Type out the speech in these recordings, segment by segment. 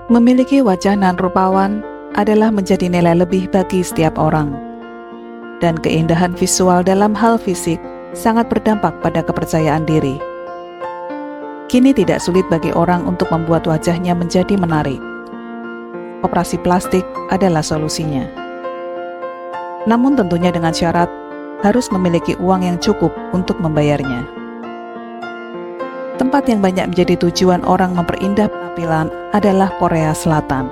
Memiliki wajah nan rupawan adalah menjadi nilai lebih bagi setiap orang. Dan keindahan visual dalam hal fisik sangat berdampak pada kepercayaan diri. Kini tidak sulit bagi orang untuk membuat wajahnya menjadi menarik. Operasi plastik adalah solusinya. Namun tentunya dengan syarat harus memiliki uang yang cukup untuk membayarnya. Tempat yang banyak menjadi tujuan orang memperindah penampilan adalah Korea Selatan.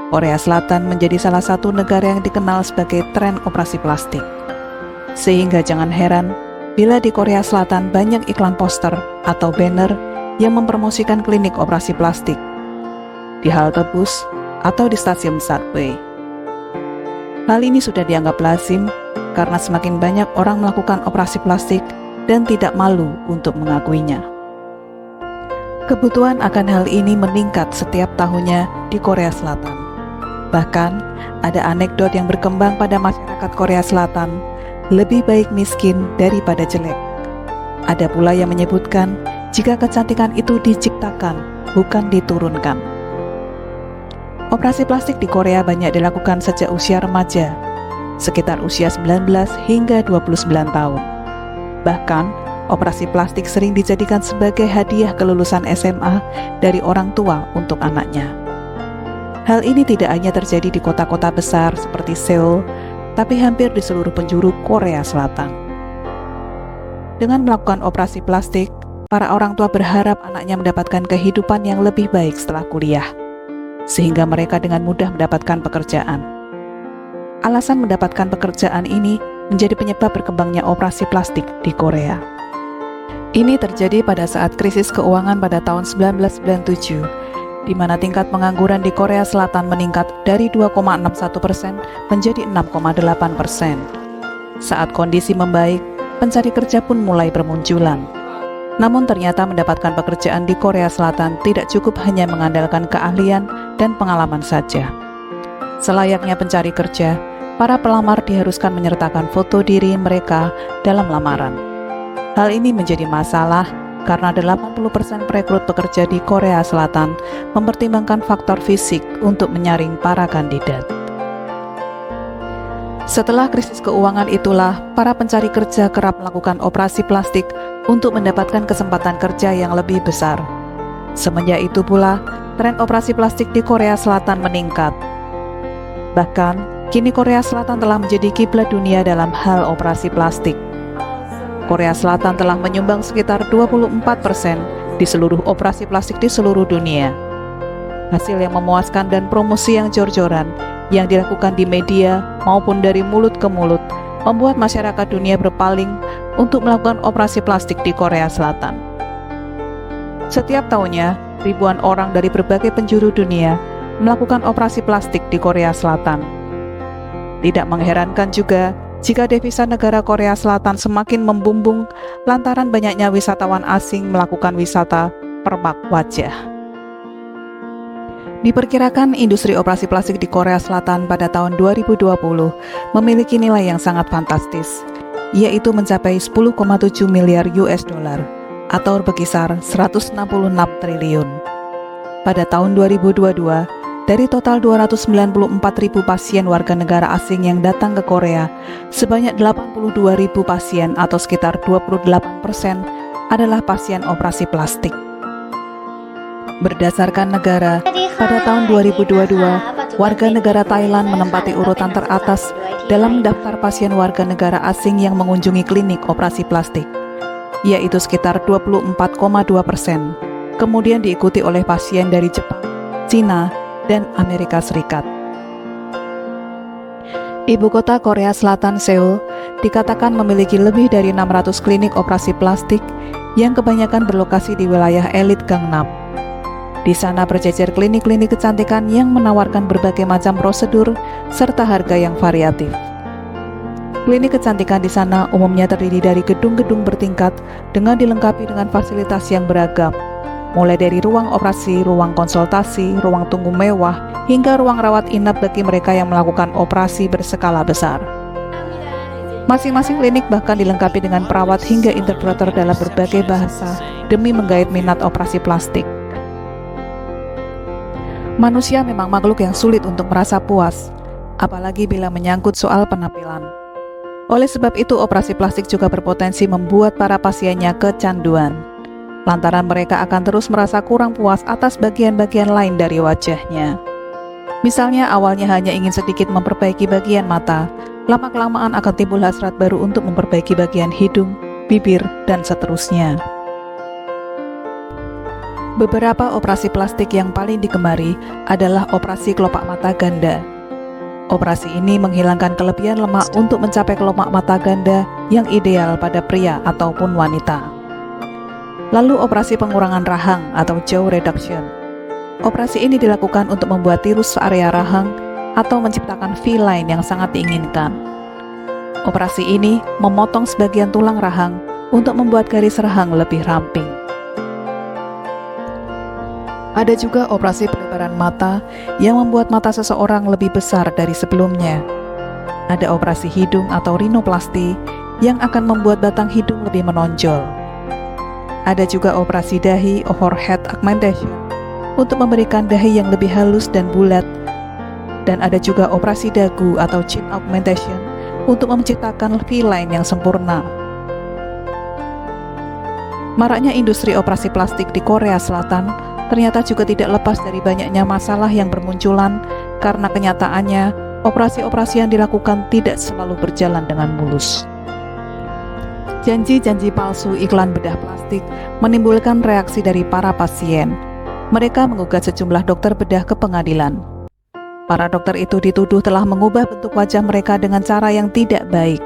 Korea Selatan menjadi salah satu negara yang dikenal sebagai tren operasi plastik. Sehingga jangan heran bila di Korea Selatan banyak iklan poster atau banner yang mempromosikan klinik operasi plastik di halte bus atau di stasiun subway. Hal ini sudah dianggap lazim karena semakin banyak orang melakukan operasi plastik dan tidak malu untuk mengakuinya. Kebutuhan akan hal ini meningkat setiap tahunnya di Korea Selatan. Bahkan, ada anekdot yang berkembang pada masyarakat Korea Selatan, lebih baik miskin daripada jelek. Ada pula yang menyebutkan jika kecantikan itu diciptakan, bukan diturunkan. Operasi plastik di Korea banyak dilakukan sejak usia remaja, sekitar usia 19 hingga 29 tahun. Bahkan, operasi plastik sering dijadikan sebagai hadiah kelulusan SMA dari orang tua untuk anaknya. Hal ini tidak hanya terjadi di kota-kota besar seperti Seoul, tapi hampir di seluruh penjuru Korea Selatan. Dengan melakukan operasi plastik, para orang tua berharap anaknya mendapatkan kehidupan yang lebih baik setelah kuliah, sehingga mereka dengan mudah mendapatkan pekerjaan. Alasan mendapatkan pekerjaan ini menjadi penyebab berkembangnya operasi plastik di Korea. Ini terjadi pada saat krisis keuangan pada tahun 1997, di mana tingkat pengangguran di Korea Selatan meningkat dari 2,61% menjadi 6,8%. Saat kondisi membaik, pencari kerja pun mulai bermunculan. Namun ternyata mendapatkan pekerjaan di Korea Selatan tidak cukup hanya mengandalkan keahlian dan pengalaman saja. Selayaknya pencari kerja, para pelamar diharuskan menyertakan foto diri mereka dalam lamaran. Hal ini menjadi masalah karena 80% perekrut pekerja di Korea Selatan mempertimbangkan faktor fisik untuk menyaring para kandidat. Setelah krisis keuangan itulah, para pencari kerja kerap melakukan operasi plastik untuk mendapatkan kesempatan kerja yang lebih besar. Semenjak itu pula, tren operasi plastik di Korea Selatan meningkat. Bahkan, kini Korea Selatan telah menjadi kiblat dunia dalam hal operasi plastik. Korea Selatan telah menyumbang sekitar 24% di seluruh operasi plastik di seluruh dunia. Hasil yang memuaskan dan promosi yang jor-joran yang dilakukan di media maupun dari mulut ke mulut membuat masyarakat dunia berpaling untuk melakukan operasi plastik di Korea Selatan. Setiap tahunnya, ribuan orang dari berbagai penjuru dunia melakukan operasi plastik di Korea Selatan. Tidak mengherankan juga jika devisa negara Korea Selatan semakin membumbung lantaran banyaknya wisatawan asing melakukan wisata permak wajah. Diperkirakan industri operasi plastik di Korea Selatan pada tahun 2020 memiliki nilai yang sangat fantastis, yaitu mencapai 10,7 miliar US dollar atau berkisar 166 triliun. Pada tahun 2022, dari total 294.000 pasien warga negara asing yang datang ke Korea, sebanyak 82.000 pasien atau sekitar 28% adalah pasien operasi plastik. Berdasarkan negara, pada tahun 2022, warga negara Thailand menempati urutan teratas dalam daftar pasien warga negara asing yang mengunjungi klinik operasi plastik, yaitu sekitar 24,2%. Kemudian diikuti oleh pasien dari Jepang, Cina, dan Amerika Serikat. Ibu kota Korea Selatan, Seoul, dikatakan memiliki lebih dari 600 klinik operasi plastik yang kebanyakan berlokasi di wilayah elit Gangnam. Di sana berjejer klinik-klinik kecantikan yang menawarkan berbagai macam prosedur serta harga yang variatif. Klinik kecantikan di sana umumnya terdiri dari gedung-gedung bertingkat dengan dilengkapi dengan fasilitas yang beragam, mulai dari ruang operasi, ruang konsultasi, ruang tunggu mewah, hingga ruang rawat inap bagi mereka yang melakukan operasi berskala besar. Masing-masing klinik bahkan dilengkapi dengan perawat hingga interpreter dalam berbagai bahasa demi menggait minat operasi plastik. Manusia memang makhluk yang sulit untuk merasa puas, apalagi bila menyangkut soal penampilan. Oleh sebab itu, operasi plastik juga berpotensi membuat para pasiennya kecanduan, lantaran mereka akan terus merasa kurang puas atas bagian-bagian lain dari wajahnya. Misalnya, awalnya hanya ingin sedikit memperbaiki bagian mata, lama-kelamaan akan timbul hasrat baru untuk memperbaiki bagian hidung, bibir, dan seterusnya. Beberapa operasi plastik yang paling digemari adalah operasi kelopak mata ganda. Operasi ini menghilangkan kelebihan lemak untuk mencapai kelopak mata ganda yang ideal pada pria ataupun wanita. Lalu operasi pengurangan rahang atau jaw reduction. Operasi ini dilakukan untuk membuat tirus area rahang atau menciptakan V-line yang sangat diinginkan. Operasi ini memotong sebagian tulang rahang untuk membuat garis rahang lebih ramping. Ada juga operasi pelebaran mata yang membuat mata seseorang lebih besar dari sebelumnya. Ada operasi hidung atau rhinoplasti yang akan membuat batang hidung lebih menonjol. Ada juga operasi dahi atau forehead augmentation untuk memberikan dahi yang lebih halus dan bulat. Dan ada juga operasi dagu atau chin augmentation untuk menciptakan V-line yang sempurna. Maraknya industri operasi plastik di Korea Selatan ternyata juga tidak lepas dari banyaknya masalah yang bermunculan karena kenyataannya operasi-operasi yang dilakukan tidak selalu berjalan dengan mulus. Janji-janji palsu iklan bedah plastik menimbulkan reaksi dari para pasien. Mereka menggugat sejumlah dokter bedah ke pengadilan. Para dokter itu dituduh telah mengubah bentuk wajah mereka dengan cara yang tidak baik.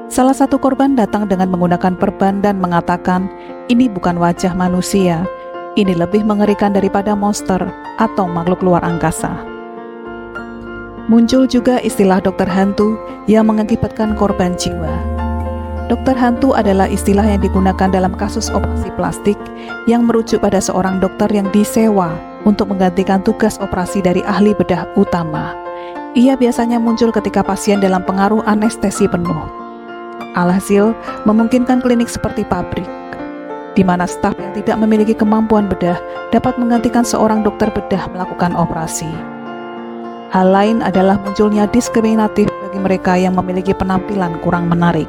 Salah satu korban datang dengan menggunakan perban dan mengatakan, "Ini bukan wajah manusia. Ini lebih mengerikan daripada monster atau makhluk luar angkasa." Muncul juga istilah dokter hantu yang mengakibatkan korban jiwa. Dokter hantu adalah istilah yang digunakan dalam kasus operasi plastik yang merujuk pada seorang dokter yang disewa untuk menggantikan tugas operasi dari ahli bedah utama. Ia biasanya muncul ketika pasien dalam pengaruh anestesi penuh. Alhasil, memungkinkan klinik seperti pabrik, di mana staf yang tidak memiliki kemampuan bedah dapat menggantikan seorang dokter bedah melakukan operasi. Hal lain adalah munculnya diskriminatif bagi mereka yang memiliki penampilan kurang menarik.